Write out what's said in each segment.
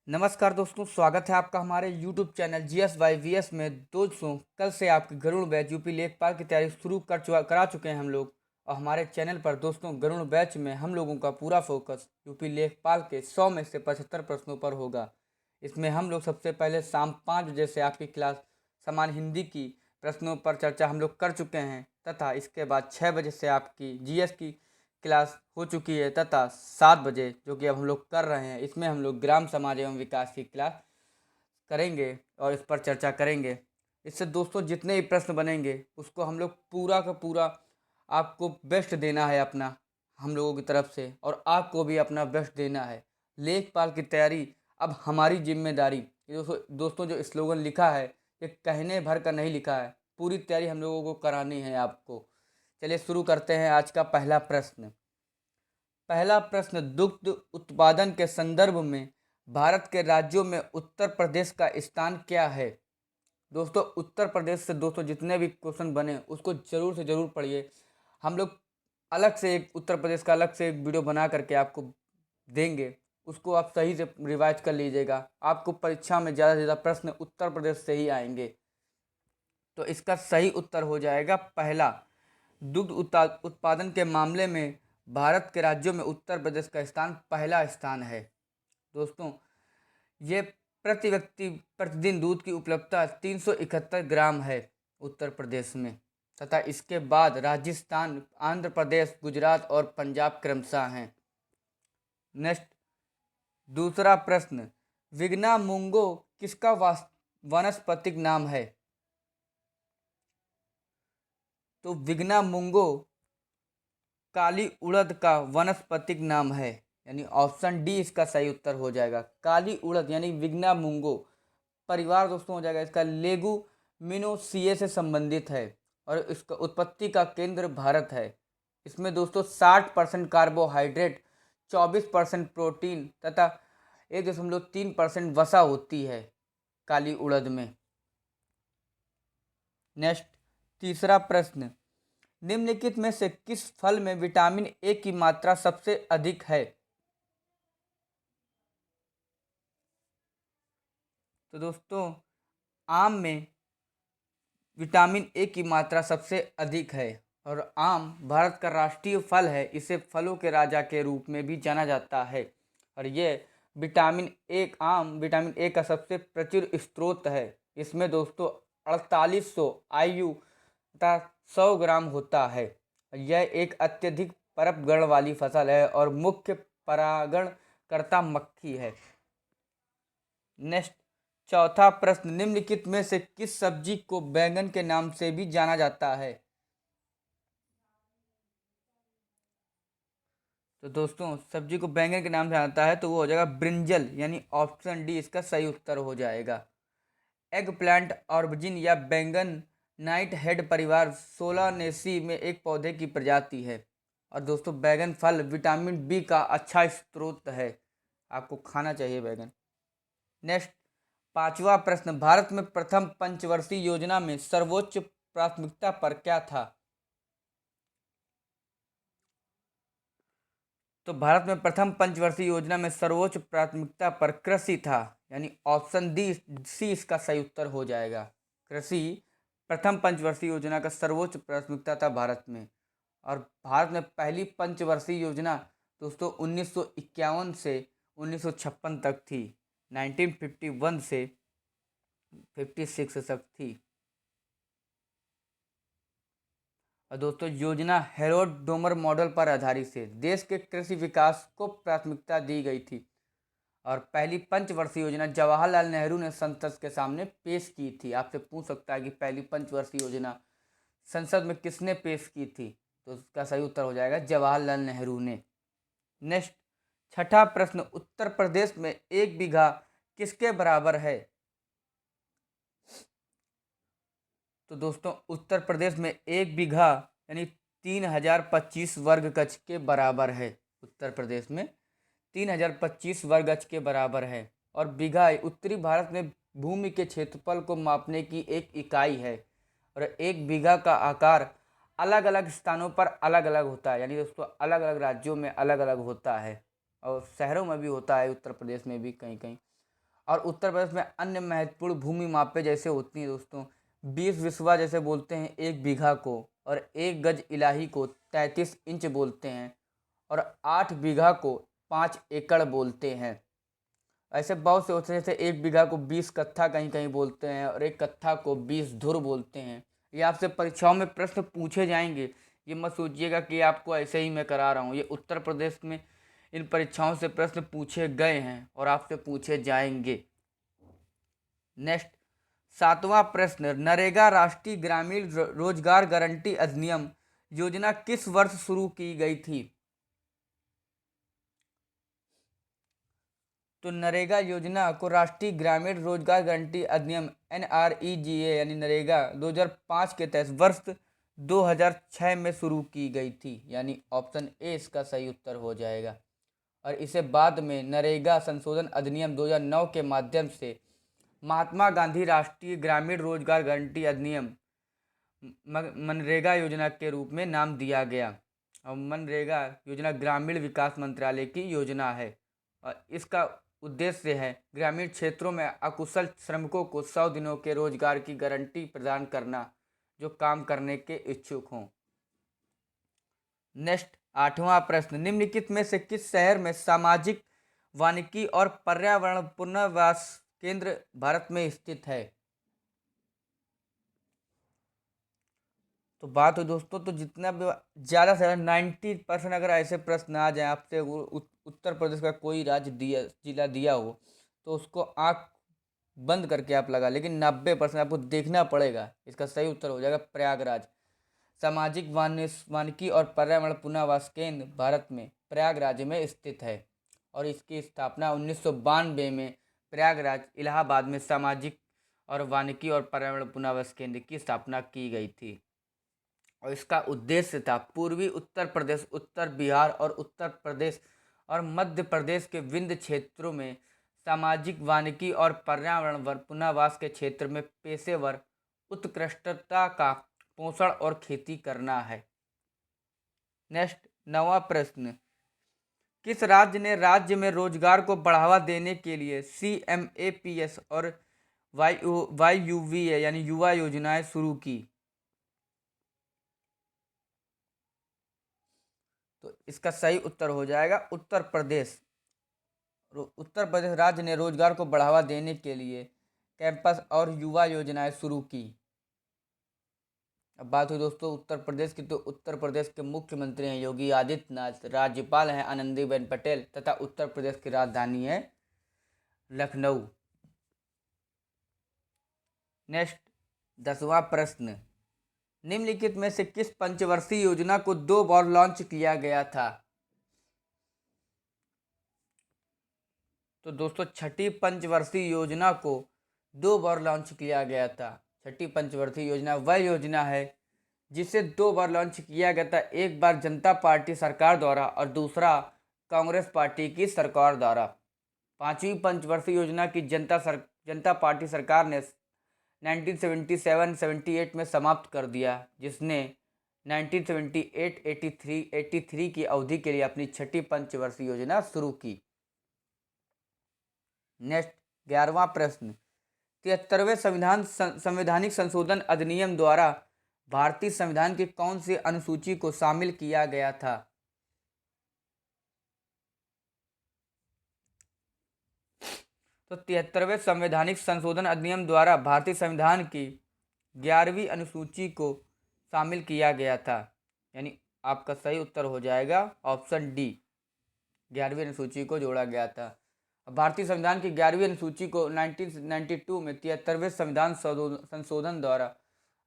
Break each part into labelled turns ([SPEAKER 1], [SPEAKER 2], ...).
[SPEAKER 1] नमस्कार दोस्तों, स्वागत है आपका हमारे YouTube चैनल GS में। दोस्तों, कल से आपकी गरुड़ बैच यूपी लेखपाल की तैयारी शुरू करा चुके हैं हम लोग। और हमारे चैनल पर दोस्तों गरुड़ बैच में हम लोगों का पूरा फोकस यूपी लेखपाल के 100 में से 75 प्रश्नों पर होगा। इसमें हम लोग सबसे पहले शाम 5 बजे से आपकी क्लास सामान्य हिंदी की प्रश्नों पर चर्चा हम लोग कर चुके हैं, तथा इसके बाद 6 बजे से आपकी GS की क्लास हो चुकी है, तथा 7 बजे जो कि अब हम लोग कर रहे हैं, इसमें हम लोग ग्राम समाज एवं विकास की क्लास करेंगे और इस पर चर्चा करेंगे। इससे दोस्तों जितने भी प्रश्न बनेंगे उसको हम लोग पूरा का पूरा आपको बेस्ट देना है अपना, हम लोगों की तरफ से, और आपको भी अपना बेस्ट देना है। लेखपाल की तैयारी अब हमारी जिम्मेदारी। ये दोस्तों जो स्लोगन लिखा है ये कहने भर का नहीं लिखा है, पूरी तैयारी हम लोगों को करानी है आपको। चलिए शुरू करते हैं आज का पहला प्रश्न। पहला प्रश्न, दुग्ध उत्पादन के संदर्भ में भारत के राज्यों में उत्तर प्रदेश का स्थान क्या है? दोस्तों उत्तर प्रदेश से दोस्तों जितने भी क्वेश्चन बने उसको जरूर से जरूर पढ़िए। हम लोग अलग से एक उत्तर प्रदेश का अलग से एक वीडियो बना करके आपको देंगे, उसको आप सही से रिवाइज कर लीजिएगा। आपको परीक्षा में ज़्यादा से ज़्यादा प्रश्न उत्तर प्रदेश से ही आएंगे। तो इसका सही उत्तर हो जाएगा पहला। दुग्ध उत्पादन के मामले में भारत के राज्यों में उत्तर प्रदेश का स्थान पहला स्थान है। दोस्तों ये प्रति व्यक्ति प्रतिदिन दूध की उपलब्धता 371 ग्राम है उत्तर प्रदेश में, तथा इसके बाद राजस्थान, आंध्र प्रदेश, गुजरात और पंजाब क्रमशः हैं। नेक्स्ट, दूसरा प्रश्न, विग्ना मुंगो किसका वानस्पतिक नाम है? तो विग्ना मुंगो काली उड़द का वनस्पतिक नाम है, यानी ऑप्शन डी इसका सही उत्तर हो जाएगा। काली उड़द यानी विग्ना मुंगो परिवार दोस्तों हो जाएगा इसका लेगुमिनोसिए से संबंधित है, और इसका उत्पत्ति का केंद्र भारत है। इसमें दोस्तों 60% कार्बोहाइड्रेट, 24% प्रोटीन तथा 1.3% वसा होती है काली उड़द में। नेक्स्ट, तीसरा प्रश्न, निम्नलिखित में से किस फल में विटामिन ए की मात्रा सबसे अधिक है? तो दोस्तों आम में विटामिन ए की मात्रा सबसे अधिक है, और आम भारत का राष्ट्रीय फल है। इसे फलों के राजा के रूप में भी जाना जाता है, और ये विटामिन ए का सबसे प्रचुर स्रोत है। इसमें दोस्तों 4800 आयु तथा 100 ग्राम होता है। यह एक अत्यधिक परपगण वाली फसल है और मुख्य परागणकर्ता मक्खी है। नेक्स्ट, चौथा प्रश्न, निम्नलिखित में से किस सब्जी को बैंगन के नाम से भी जाना जाता है? तो दोस्तों सब्जी को बैंगन के नाम से जाना जाता है तो वो हो जाएगा ब्रिंजल, यानी ऑप्शन डी इसका सही उत्तर हो जाएगा। एग प्लांट ऑर्बिजिन या बैंगन नाइट हेड परिवार सोलानेसी में एक पौधे की प्रजाति है। और दोस्तों बैगन फल विटामिन बी का अच्छा स्रोत है, आपको खाना चाहिए बैगन। नेक्स्ट, पांचवा प्रश्न, भारत में प्रथम पंचवर्षीय योजना में सर्वोच्च प्राथमिकता पर क्या था? तो भारत में प्रथम पंचवर्षीय योजना में सर्वोच्च प्राथमिकता पर कृषि था, यानी ऑप्शन डी सी इसका सही उत्तर हो जाएगा। कृषि प्रथम पंचवर्षीय योजना का सर्वोच्च प्राथमिकता था भारत में। और भारत में पहली पंचवर्षीय योजना दोस्तों 1951 से 1956 तक थी, 1951 से 56 तक थी। और दोस्तों योजना हेरोड डोमर मॉडल पर आधारित से देश के कृषि विकास को प्राथमिकता दी गई थी। और पहली पंचवर्षीय योजना जवाहरलाल नेहरू ने संसद के सामने पेश की थी। आपसे पूछ सकता है कि पहली पंचवर्षीय योजना संसद में किसने पेश की थी? तो उसका सही उत्तर हो जाएगा जवाहरलाल नेहरू ने। नेक्स्ट, छठा प्रश्न, उत्तर प्रदेश में 1 बीघा किसके बराबर है? तो दोस्तों उत्तर प्रदेश में 1 बीघा यानी 3025 वर्ग गज के बराबर है। उत्तर प्रदेश में 3025 वर्ग गज के बराबर है। और बीघा उत्तरी भारत में भूमि के क्षेत्रफल को मापने की एक इकाई है, और 1 बीघा का आकार अलग अलग स्थानों पर अलग अलग होता है, यानी दोस्तों अलग अलग राज्यों में अलग अलग होता है, और शहरों में भी होता है, उत्तर प्रदेश में भी कहीं कहीं। और उत्तर प्रदेश में अन्य महत्वपूर्ण भूमि मापे जैसे होती हैं दोस्तों, 20 बिस्वा जैसे बोलते हैं 1 बीघा को, और 1 गज इलाही को 33 इंच बोलते हैं, और 8 बीघा को 5 एकड़ बोलते हैं। ऐसे बहुत से होते हैं, जैसे 1 बीघा को 20 कट्ठा कहीं कहीं बोलते हैं, और 1 कट्ठा को 20 धुर बोलते हैं। ये आपसे परीक्षाओं में प्रश्न पूछे जाएंगे, ये मत सोचिएगा कि आपको ऐसे ही मैं करा रहा हूँ। ये उत्तर प्रदेश में इन परीक्षाओं से प्रश्न पूछे गए हैं और आपसे पूछे जाएंगे। नेक्स्ट, 7वां प्रश्न, नरेगा राष्ट्रीय ग्रामीण रोजगार गारंटी अधिनियम योजना किस वर्ष शुरू की गई थी? तो नरेगा योजना को राष्ट्रीय ग्रामीण रोजगार गारंटी अधिनियम NREGA यानी नरेगा 2005 के तहत वर्ष 2006 में शुरू की गई थी, यानी ऑप्शन ए इसका सही उत्तर हो जाएगा। और इसे बाद में नरेगा संशोधन अधिनियम 2009 के माध्यम से महात्मा गांधी राष्ट्रीय ग्रामीण रोजगार गारंटी अधिनियम मनरेगा योजना के रूप में नाम दिया गया। और मनरेगा योजना ग्रामीण विकास मंत्रालय की योजना है, और इसका उद्देश्य है ग्रामीण क्षेत्रों में अकुशल श्रमिकों को 100 दिनों के रोजगार की गारंटी प्रदान करना जो काम करने के इच्छुक हों। नेक्स्ट, 8वां प्रश्न, निम्नलिखित में से किस शहर में सामाजिक वानिकी और पर्यावरण पुनर्वास केंद्र भारत में स्थित है? तो बात हो दोस्तों, तो जितना भी ज़्यादा से ज़्यादा 90% अगर ऐसे प्रश्न आ जाए आपसे, उत्तर प्रदेश का कोई राज्य जिला दिया हो तो उसको आँख बंद करके आप लगा, लेकिन 90% आपको देखना पड़ेगा। इसका सही उत्तर हो जाएगा प्रयागराज। सामाजिक वानिकी और पर्यावरण पुनर्वास केंद्र भारत में प्रयागराज में स्थित है, और इसकी स्थापना 1992 में प्रयागराज इलाहाबाद में सामाजिक और वानिकी और पर्यावरण पुनर्वास केंद्र की स्थापना की गई थी। और इसका उद्देश्य था पूर्वी उत्तर प्रदेश, उत्तर बिहार और उत्तर प्रदेश और मध्य प्रदेश के विंध्य क्षेत्रों में सामाजिक वानिकी और पर्यावरण पुनर्वास के क्षेत्र में पेशेवर उत्कृष्टता का पोषण और खेती करना है। नेक्स्ट, 9वां प्रश्न, किस राज्य ने राज्य में रोजगार को बढ़ावा देने के लिए CMAPS और YUVA यानी युवा योजनाएं शुरू की? तो इसका सही उत्तर हो जाएगा उत्तर प्रदेश। उत्तर प्रदेश राज्य ने रोजगार को बढ़ावा देने के लिए कैंपस और युवा योजनाएं शुरू की। अब बात हुई दोस्तों उत्तर प्रदेश की, तो उत्तर प्रदेश के मुख्यमंत्री हैं योगी आदित्यनाथ, राज्यपाल हैं आनंदीबेन पटेल, तथा उत्तर प्रदेश की राजधानी है लखनऊ। नेक्स्ट, 10वां प्रश्न, निम्नलिखित में से किस पंचवर्षीय योजना को 2 बार लॉन्च किया गया था? तो दोस्तों छठी पंचवर्षीय योजना को 2 बार लॉन्च किया गया था। छठी पंचवर्षीय योजना वह योजना है जिसे 2 बार लॉन्च किया गया था, एक बार जनता पार्टी सरकार द्वारा और दूसरा कांग्रेस पार्टी की सरकार द्वारा। 5वीं पंचवर्षीय योजना की जनता पार्टी सरकार ने 1977-78 में समाप्त कर दिया, जिसने 1978-83 की अवधि के लिए अपनी छठी पंचवर्षीय योजना शुरू की। नेक्स्ट, 11वां प्रश्न, 73वें संवैधानिक संशोधन अधिनियम द्वारा भारतीय संविधान की कौन सी अनुसूची को शामिल किया गया था? तो 73वें संवैधानिक संशोधन अधिनियम द्वारा भारतीय संविधान की 11वीं अनुसूची को शामिल किया गया था, यानी आपका सही उत्तर हो जाएगा ऑप्शन डी, 11वीं अनुसूची को जोड़ा गया था। भारतीय संविधान की 11वीं अनुसूची को 1992 में 73वें संविधान संशोधन द्वारा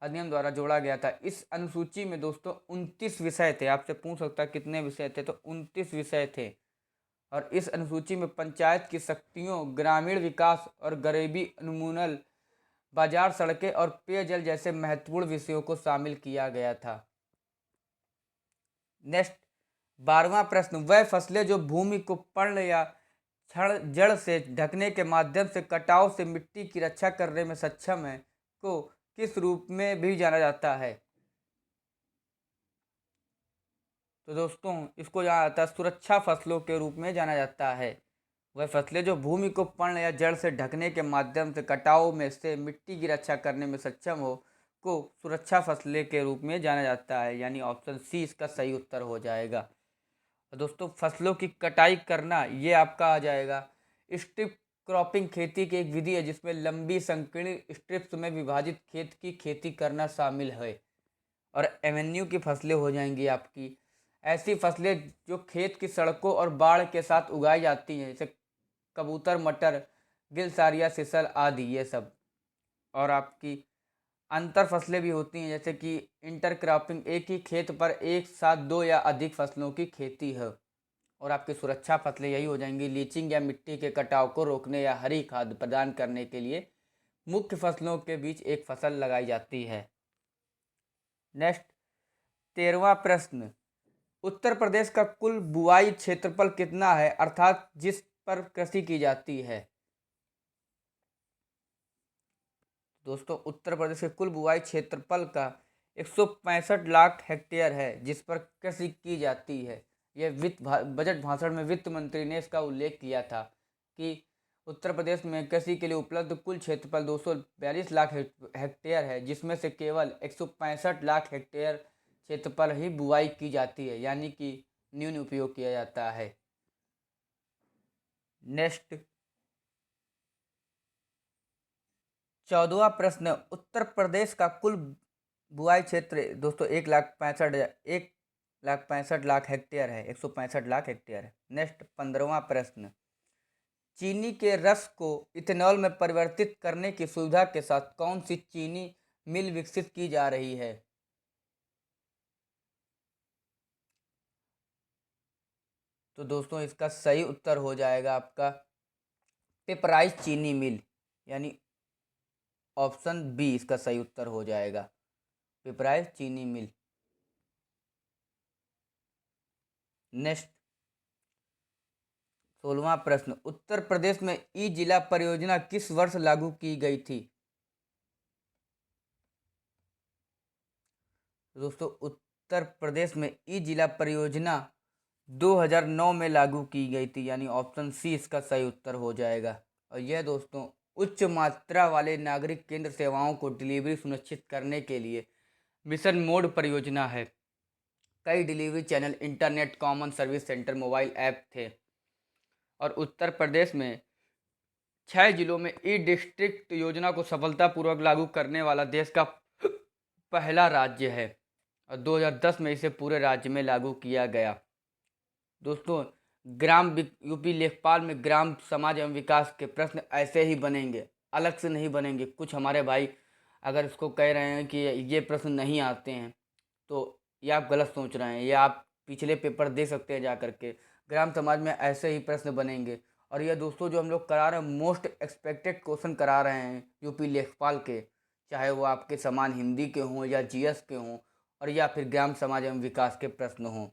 [SPEAKER 1] अधिनियम द्वारा जोड़ा गया था। इस अनुसूची में दोस्तों 29 विषय थे। आपसे पूछ सकता है कितने विषय थे, तो 29 विषय थे। और इस अनुसूची में पंचायत की शक्तियों, ग्रामीण विकास और गरीबी उन्मूलन, बाजार, सड़कें और पेयजल जैसे महत्वपूर्ण विषयों को शामिल किया गया था। नेक्स्ट, 12वां प्रश्न, वह फसलें जो भूमि को पर्ण या क्षण जड़ से ढकने के माध्यम से कटाव से मिट्टी की रक्षा करने में सक्षम है को किस रूप में भी जाना जाता है? तो दोस्तों इसको जाना जाता है सुरक्षा फसलों के रूप में जाना जाता है। वह फसलें जो भूमि को पर्ण या जड़ से ढकने के माध्यम से कटाव में से मिट्टी की रक्षा करने में सक्षम हो को सुरक्षा फसलें के रूप में जाना जाता है, यानी ऑप्शन सी इसका सही उत्तर हो जाएगा। तो दोस्तों फसलों की कटाई करना ये आपका आ जाएगा। स्ट्रिप क्रॉपिंग खेती की एक विधि है जिसमें लंबी संकीर्ण स्ट्रिप्स में विभाजित खेत की खेती करना शामिल है। और एवेन्यू की फसलें हो जाएंगी आपकी ऐसी फसलें जो खेत की सड़कों और बाढ़ के साथ उगाई जाती हैं, जैसे कबूतर, मटर, गिलसारिया, सिसल आदि ये सब। और आपकी अंतर फसलें भी होती हैं, जैसे कि इंटरक्रॉपिंग, एक ही खेत पर एक साथ दो या अधिक फसलों की खेती है। और आपकी सुरक्षा फसलें यही हो जाएंगी, लीचिंग या मिट्टी के कटाव को रोकने या हरी खाद प्रदान करने के लिए मुख्य फसलों के बीच एक फसल लगाई जाती है। नेक्स्ट 13वां प्रश्न, उत्तर प्रदेश का कुल बुआई क्षेत्रफल कितना है, अर्थात जिस पर कृषि की जाती है। दोस्तों उत्तर प्रदेश के कुल बुआई क्षेत्रफल का 165 लाख हेक्टेयर है जिस पर कृषि की जाती है। यह बजट भाषण में वित्त मंत्री ने इसका उल्लेख किया था कि उत्तर प्रदेश में कृषि के लिए उपलब्ध कुल क्षेत्रफल 242 लाख हेक्टेयर है, जिसमें से केवल 165 लाख हेक्टेयर क्षेत्रफल ही बुआई की जाती है, यानी कि न्यून उपयोग किया जाता है। नेक्स्ट 14वां प्रश्न, उत्तर प्रदेश का कुल बुआई क्षेत्र दोस्तों 1,65,लाख हेक्टेयर है, 165 लाख हेक्टेयर है। नेक्स्ट 15वां प्रश्न, चीनी के रस को इथेनॉल में परिवर्तित करने की सुविधा के साथ कौन सी चीनी मिल विकसित की जा रही है। तो दोस्तों इसका सही उत्तर हो जाएगा आपका पिपराइस चीनी मिल, यानी ऑप्शन बी इसका सही उत्तर हो जाएगा, पिपराइस चीनी मिल। नेक्स्ट 16वां प्रश्न, उत्तर प्रदेश में ई जिला परियोजना किस वर्ष लागू की गई थी। दोस्तों उत्तर प्रदेश में ई जिला परियोजना 2009 में लागू की गई थी, यानी ऑप्शन सी इसका सही उत्तर हो जाएगा। और यह दोस्तों उच्च मात्रा वाले नागरिक केंद्र सेवाओं को डिलीवरी सुनिश्चित करने के लिए मिशन मोड परियोजना है। कई delivery channel, internet, common service centre, mobile app थे। और उत्तर प्रदेश में 6 जिलों में ई डिस्ट्रिक्ट योजना को सफलतापूर्वक लागू करने वाला देश का पहला राज्य है और 2010 में इसे पूरे राज्य में लागू किया गया। दोस्तों यूपी लेखपाल में ग्राम समाज एवं विकास के प्रश्न ऐसे ही बनेंगे, अलग से नहीं बनेंगे। कुछ हमारे भाई अगर इसको कह रहे हैं कि ये प्रश्न नहीं आते हैं तो ये आप गलत सोच रहे हैं। ये आप पिछले पेपर दे सकते हैं जा करके, ग्राम समाज में ऐसे ही प्रश्न बनेंगे। और ये दोस्तों जो हम लोग करा रहे हैं मोस्ट एक्सपेक्टेड क्वेश्चन करा रहे हैं यूपी लेखपाल के, चाहे वो आपके समान हिंदी के हों या जीएस के हों और या फिर ग्राम समाज एवं विकास के प्रश्न हों।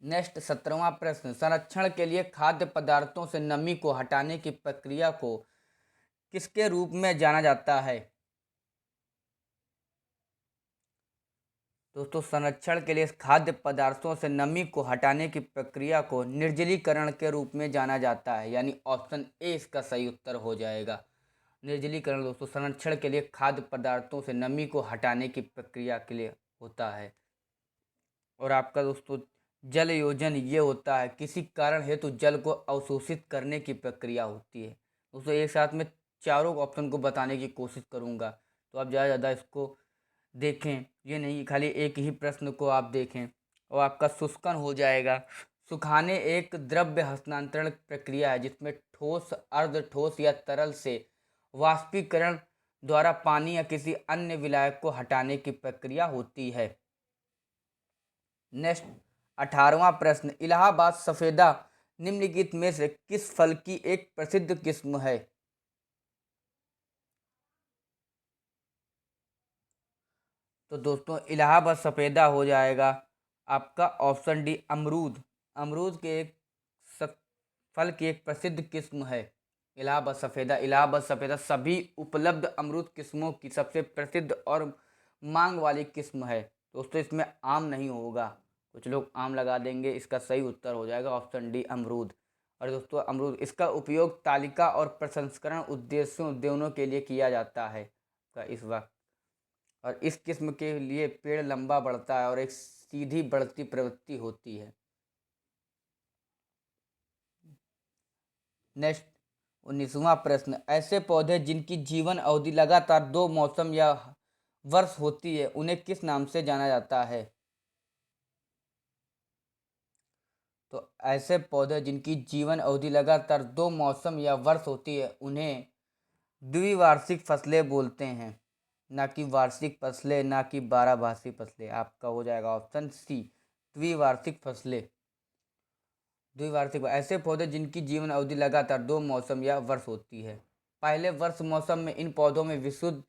[SPEAKER 1] नेक्स्ट 17वां प्रश्न, संरक्षण के लिए खाद्य पदार्थों से नमी को हटाने की प्रक्रिया को किसके रूप में जाना जाता है। दोस्तों संरक्षण के लिए खाद्य पदार्थों से नमी को हटाने की प्रक्रिया को निर्जलीकरण के रूप में जाना जाता है, यानी ऑप्शन ए इसका सही उत्तर हो जाएगा, निर्जलीकरण। दोस्तों संरक्षण के लिए खाद्य पदार्थों से नमी को हटाने की प्रक्रिया के लिए होता है। और आपका दोस्तों जल योजन ये होता है किसी कारण हेतु जल को अवशोषित करने की प्रक्रिया होती है। दोस्तों एक साथ में चारों ऑप्शन को बताने की कोशिश करूँगा, तो आप ज़्यादा इसको देखें, ये नहीं खाली एक ही प्रश्न को आप देखें। और आपका शुष्कन हो जाएगा, सुखाने एक द्रव्य हस्तांतरण प्रक्रिया है जिसमें ठोस, अर्ध ठोस या तरल से वाष्पीकरण द्वारा पानी या किसी अन्य विलायक को हटाने की प्रक्रिया होती है। नेक्स्ट 18वां प्रश्न, इलाहाबाद सफेदा निम्नलिखित में से किस फल की एक प्रसिद्ध किस्म है। तो दोस्तों इलाहाबाद सफेदा हो जाएगा आपका ऑप्शन डी, अमरूद। अमरूद के एक फल की एक प्रसिद्ध किस्म है इलाहाबाद सफेदा। इलाहाबाद सफेदा सभी उपलब्ध अमरूद किस्मों की सबसे प्रसिद्ध और मांग वाली किस्म है। दोस्तों इसमें आम नहीं होगा, कुछ लोग आम लगा देंगे, इसका सही उत्तर हो जाएगा ऑप्शन डी, अमरूद। और दोस्तों अमरूद, इसका उपयोग तालिका और प्रसंस्करण उद्देश्यों दोनों के लिए किया जाता है का इस वक्त। और इस किस्म के लिए पेड़ लंबा बढ़ता है और एक सीधी बढ़ती प्रवृत्ति होती है। नेक्स्ट 19वां प्रश्न, ऐसे पौधे जिनकी जीवन अवधि लगातार 2 मौसम या वर्ष होती है उन्हें किस नाम से जाना जाता है? तो ऐसे पौधे जिनकी जीवन अवधि लगातार 2 मौसम या वर्ष होती है उन्हें द्विवार्षिक फसलें बोलते हैं, ना कि वार्षिक फसलें, ना कि बारहमासी फसलें। आपका हो जाएगा ऑप्शन सी, द्विवार्षिक फसलें। द्विवार्षिक ऐसे पौधे जिनकी जीवन अवधि लगातार 2 मौसम या वर्ष होती है। पहले वर्ष मौसम में इन पौधों में विशुद्ध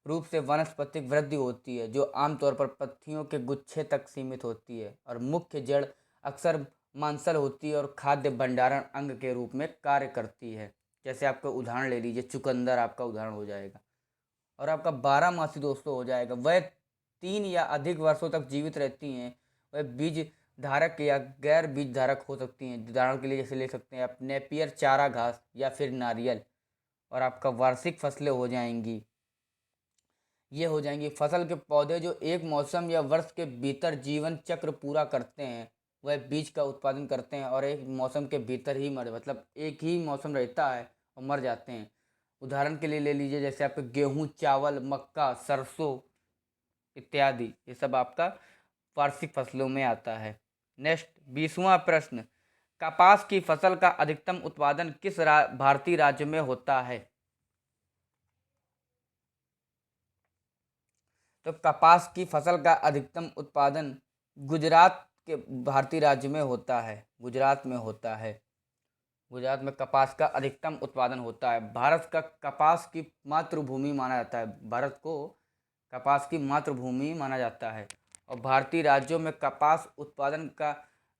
[SPEAKER 1] रूप से वानस्पतिक वृद्धि होती है, जो आमतौर पर पत्तियों के गुच्छे तक सीमित होती है, और मुख्य जड़ अक्सर मांसल होती है और खाद्य भंडारण अंग के रूप में कार्य करती है। जैसे आपका उदाहरण ले लीजिए, चुकंदर आपका उदाहरण हो जाएगा। और आपका 12 मासी दोस्तों हो जाएगा, वह 3 या अधिक वर्षों तक जीवित रहती हैं। वह बीज धारक या गैर बीज धारक हो सकती हैं। उदाहरण के लिए जैसे ले सकते हैं आप नेपियर चारा घास या फिर नारियल। और आपका वार्षिक फसलें हो जाएंगी, ये हो जाएंगी फसल के पौधे जो एक मौसम या वर्ष के भीतर जीवन चक्र पूरा करते हैं। वह बीज का उत्पादन करते हैं और एक मौसम के भीतर ही मतलब एक ही मौसम रहता है और मर जाते हैं। उदाहरण के लिए ले लीजिए, जैसे आपके गेहूँ, चावल, मक्का, सरसों इत्यादि, ये सब आपका वार्षिक फसलों में आता है। नेक्स्ट 20वां प्रश्न, कपास की फसल का अधिकतम उत्पादन किस भारतीय राज्य में होता है? तो कपास की फसल का अधिकतम उत्पादन गुजरात के भारतीय राज्य में होता है, गुजरात में होता है। गुजरात में कपास का अधिकतम उत्पादन होता है। भारत का कपास की मातृभूमि माना जाता है, भारत को कपास की मातृभूमि माना जाता है। और भारतीय राज्यों में कपास उत्पादन का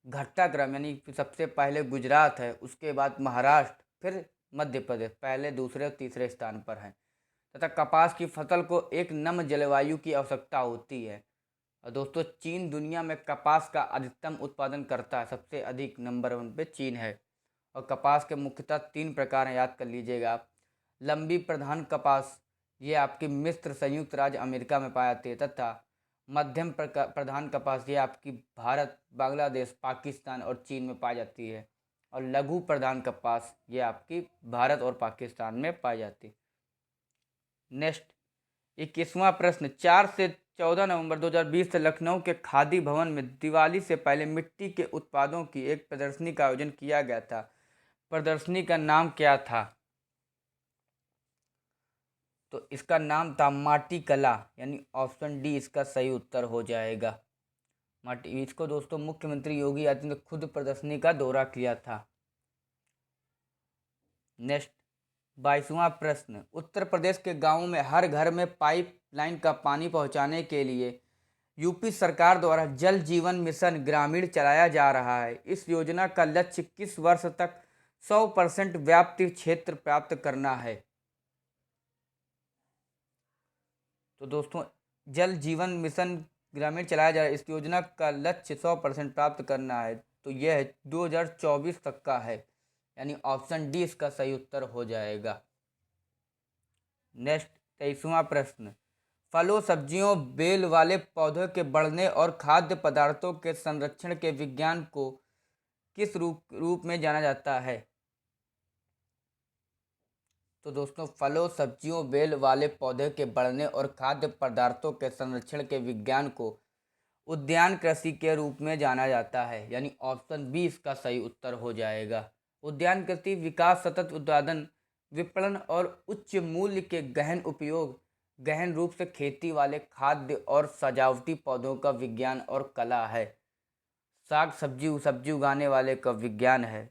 [SPEAKER 1] घटता क्रम यानी सबसे पहले गुजरात है, उसके बाद महाराष्ट्र, फिर मध्य प्रदेश पहले, दूसरे और तीसरे स्थान पर है। तथा कपास की फसल को एक नम जलवायु की आवश्यकता होती है। और दोस्तों चीन दुनिया में कपास का अधिकतम उत्पादन करता है, सबसे अधिक नंबर 1 पे चीन है। और कपास के मुख्यतः 3 प्रकार हैं, याद कर लीजिएगा आप। लंबी प्रधान कपास, ये आपकी मिस्र, संयुक्त राज्य अमेरिका में पाई जाती है। तथा मध्यम प्रधान कपास, ये आपकी भारत, बांग्लादेश, पाकिस्तान और चीन में पाई जाती है। और लघु प्रधान कपास, ये आपकी भारत और पाकिस्तान में पाई जाती है। नेक्स्ट 21वां प्रश्न, 4 से 14 नवंबर 2020 से लखनऊ के खादी भवन में दिवाली से पहले मिट्टी के उत्पादों की एक प्रदर्शनी का आयोजन किया गया था। प्रदर्शनी का नाम क्या था? तो इसका नाम था माटी कला, यानी ऑप्शन डी इसका सही उत्तर हो जाएगा। माटी, इसको दोस्तों मुख्यमंत्री योगी आदित्यनाथ ने खुद प्रदर्शनी का दौरा किया था। नेक्स्ट 22वां प्रश्न, उत्तर प्रदेश के गांवों में हर घर में पाइप लाइन का पानी पहुंचाने के लिए यूपी सरकार द्वारा जल जीवन मिशन ग्रामीण चलाया जा रहा है। इस योजना का लक्ष्य किस वर्ष तक 100% व्याप्ति क्षेत्र प्राप्त करना है? तो दोस्तों जल जीवन मिशन ग्रामीण चलाया जा रहा है, इस योजना का लक्ष्य 100% प्राप्त करना है, तो यह है 2024 तक का है, यानी ऑप्शन डी इसका सही उत्तर हो जाएगा। नेक्स्ट 23वां प्रश्न, फलों, सब्जियों, बेल वाले पौधों के बढ़ने और खाद्य पदार्थों के संरक्षण के विज्ञान को किस रूप में जाना जाता है? तो दोस्तों फलों, सब्जियों, बेल वाले पौधे के बढ़ने और खाद्य पदार्थों के संरक्षण के विज्ञान को उद्यान कृषि के रूप में जाना जाता है, यानी ऑप्शन बी इसका सही उत्तर हो जाएगा। उद्यान कृषि विकास, सतत उत्पादन, विपणन और उच्च मूल्य के गहन उपयोग, गहन रूप से खेती वाले खाद्य और सजावटी पौधों का विज्ञान और कला है। साग सब्जी सब्जी उगाने वाले का विज्ञान है,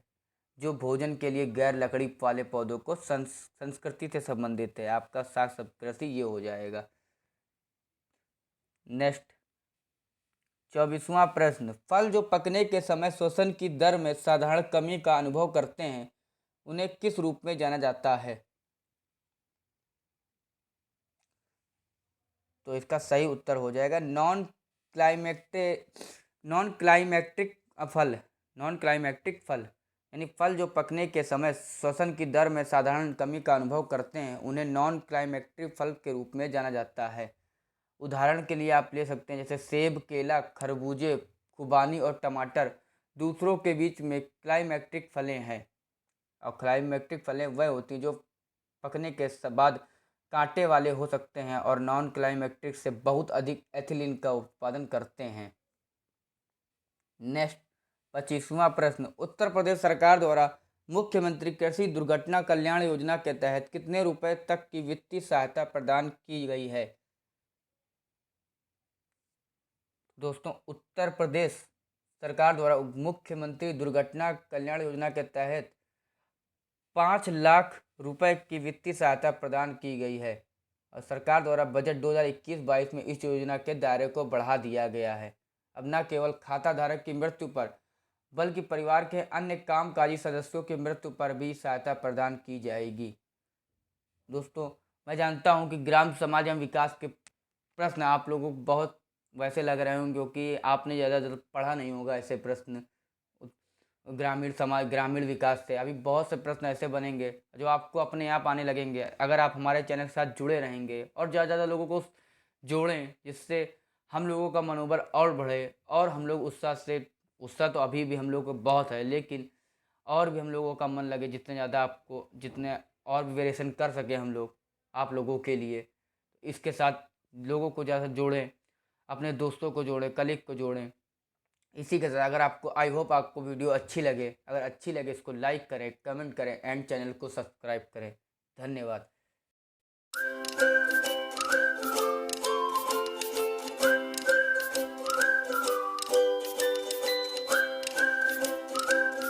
[SPEAKER 1] जो भोजन के लिए गैर लकड़ी वाले पौधों को संस्कृति से संबंधित है। आपका साग सब्जी कृषि ये हो जाएगा। नेक्स्ट 24वां प्रश्न, फल जो पकने के समय श्वसन की दर में साधारण कमी का अनुभव करते हैं उन्हें किस रूप में जाना जाता है? तो इसका सही उत्तर हो जाएगा नॉन क्लाइमेटिक फल, नॉन क्लाइमेटिक फल। यानी फल जो पकने के समय श्वसन की दर में साधारण कमी का अनुभव करते हैं उन्हें नॉन क्लाइमेक्टिक फल के रूप में जाना जाता है। उदाहरण के लिए आप ले सकते हैं जैसे सेब, केला, खरबूजे, खुबानी और टमाटर दूसरों के बीच में क्लाइमेक्टिक फलें हैं। और क्लाइमेक्टिक फलें वह होती हैं जो पकने के बाद कांटे वाले हो सकते हैं और नॉन क्लाइमेक्टिक से बहुत अधिक एथिलीन का उत्पादन करते हैं। नेक्स्ट 25वां प्रश्न, उत्तर प्रदेश सरकार द्वारा मुख्यमंत्री कृषि दुर्घटना कल्याण योजना के तहत कितने रुपए तक की वित्तीय सहायता प्रदान की गई है? दोस्तों, उत्तर प्रदेश सरकार द्वारा मुख्यमंत्री दुर्घटना कल्याण योजना के तहत 5 लाख रुपए की वित्तीय सहायता प्रदान की गई है और सरकार द्वारा बजट 2021-22 में इस योजना के दायरे को बढ़ा दिया गया है। अब न केवल खाता धारक की मृत्यु पर बल्कि परिवार के अन्य कामकाजी सदस्यों की मृत्यु पर भी सहायता प्रदान की जाएगी। दोस्तों, मैं जानता हूं कि ग्राम समाज एवं विकास के प्रश्न आप लोगों को बहुत वैसे लग रहे होंगे क्योंकि आपने ज़्यादा पढ़ा नहीं होगा ऐसे प्रश्न ग्रामीण समाज ग्रामीण विकास से। अभी बहुत से प्रश्न ऐसे बनेंगे जो आपको अपने आप आने लगेंगे अगर आप हमारे चैनल के साथ जुड़े रहेंगे और ज़्यादा ज़्यादा लोगों को जोड़ें, जिससे हम लोगों का मनोबल और बढ़े और हम लोग उत्साह तो अभी भी हम लोग को बहुत है, लेकिन और भी हम लोगों का मन लगे जितने ज़्यादा आपको जितने और भी वेरिएशन कर सके हम लोग आप लोगों के लिए। इसके साथ लोगों को ज़्यादा जोड़ें, अपने दोस्तों को जोड़ें, कलीग को जोड़ें। इसी के साथ अगर आपको आई होप आपको वीडियो अच्छी लगे, अगर अच्छी लगे इसको लाइक करें, कमेंट करें एंड चैनल को सब्सक्राइब करें। धन्यवाद।